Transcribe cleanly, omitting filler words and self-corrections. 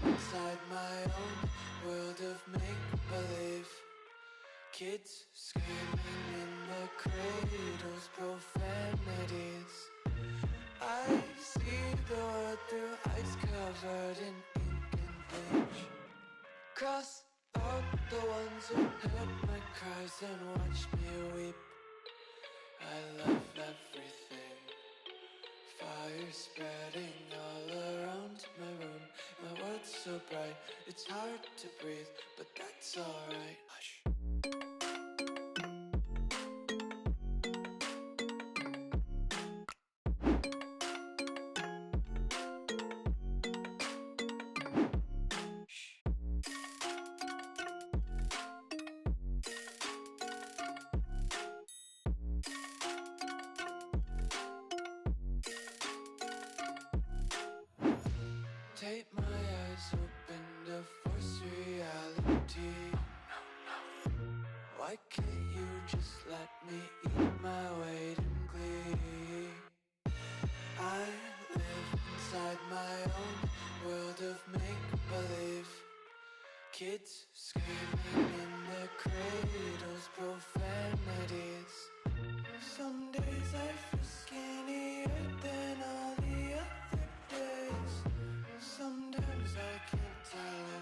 inside my own world of make-believe. Kids screaming in the cradles, profanities. I see the world through ice covered in ink and bleach. Cross out the ones who heard my cries and watched me weep. I love everything. Fire spreading all around my room. My world's so bright, it's hard to breathe, but that's alright. Hush. Take my eyes open to force reality. Why can't you just let me eat my weight in glee? I live inside my own world of make-believe. Kids screaming in the cradles, profanities. Some days I feel skinnier than all the other days. Sometimes I can't tell